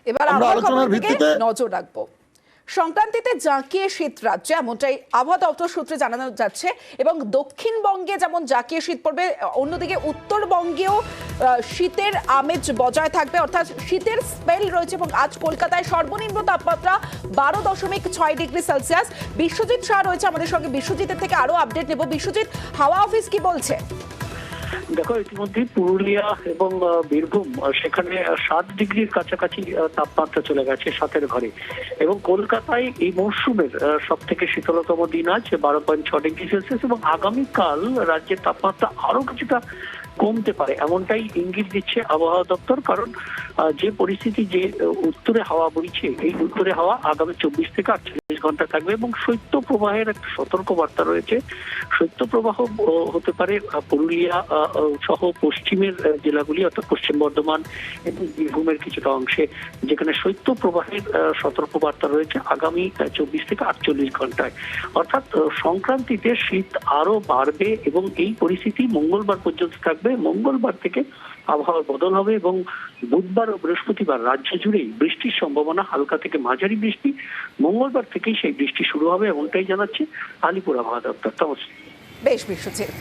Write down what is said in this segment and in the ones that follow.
এবার আমরা আবহাওয়া আলোচনার খবরের দিকে ভিত্তিতে নজর রাখবো। সংক্রান্তিতে জাঁকিয়ে শীত রাজ্যে, এমনটাই আবহাওয়া দপ্তর সূত্রে জানানো যাচ্ছে। এবং দক্ষিণবঙ্গে যেমন জাঁকিয়ে শীত পড়বে, অন্যদিকে উত্তরবঙ্গেও শীতের আমেজ বজায় থাকবে, অর্থাৎ শীতের স্পেল রয়েছে। এবং আজ কলকাতায় সর্বনিম্ন তাপমাত্রা 12.6 ডিগ্রি সেলসিয়াস। বিশ্বজিৎ শাহ রয়েছে আমাদের সঙ্গে, বিশ্বজিতের থেকে আরো আপডেট নেব। বিশ্বজিৎ, হাওয়া অফিস কি বলছে? দেখো, ইতিমধ্যে পুরুলিয়া এবং বীরভূম সেখানে 7 ডিগ্রির কাছাকাছি তাপমাত্রা চলে গেছে 7-এর ঘরে। এবং কলকাতায় এই মরশুমের সব থেকে শীতলতম দিন আছে 12.6 ডিগ্রি সেলসিয়াস। এবং আগামীকাল রাজ্যের তাপমাত্রা আরো কিছুটা কমতে পারে, এমনটাই ইঙ্গিত দিচ্ছে আবহাওয়া দপ্তর। কারণ যে পরিস্থিতি, যে উত্তরে হাওয়া বইছে, এই উত্তরে হাওয়া আগামী 24 থেকে 48 ঘন্টা থাকবে। এবং শৈত্য প্রবাহের একটা সতর্ক বার্তা রয়েছে। শৈত্য প্রবাহ হতে পারে পুরুলিয়া সহ পশ্চিমের জেলাগুলি, অর্থাৎ পশ্চিম বর্ধমান এবং বীরভূমের কিছুটা অংশে, যেখানে শৈত্য প্রবাহের সতর্ক বার্তা রয়েছে আগামী 24 থেকে 48 ঘন্টায়। অর্থাৎ সংক্রান্তিতে শীত আরো বাড়বে এবং এই পরিস্থিতি মঙ্গলবার পর্যন্ত থাকবে। মঙ্গলবার থেকে আবহাওয়ার বদল হবে এবং বুধবার ও বৃহস্পতিবার রাজ্য জুড়েই বৃষ্টির সম্ভাবনা, হালকা থেকে মাঝারি বৃষ্টি। মঙ্গলবার থেকেই সেই বৃষ্টি শুরু হবে, এমনটাই জানাচ্ছে আলিপুর আবহাওয়া দপ্তর। বেশ বিশ্বজিৎ।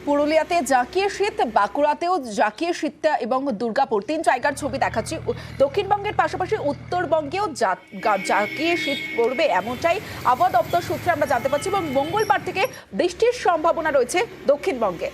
পুরুলিয়াতে জাঁকিয়ে শীত, বাঁকুড়াতেও জাঁকিয়ে শীত এবং দুর্গাপুর, 3 জায়গার ছবি দেখাচ্ছি। দক্ষিণবঙ্গের পাশাপাশি উত্তরবঙ্গেও জাঁকিয়ে শীত পড়বে, এমনটাই আবহাওয়া দপ্তর সূত্রে আমরা জানতে পারছি। এবং মঙ্গলবার থেকে বৃষ্টির সম্ভাবনা রয়েছে দক্ষিণবঙ্গে।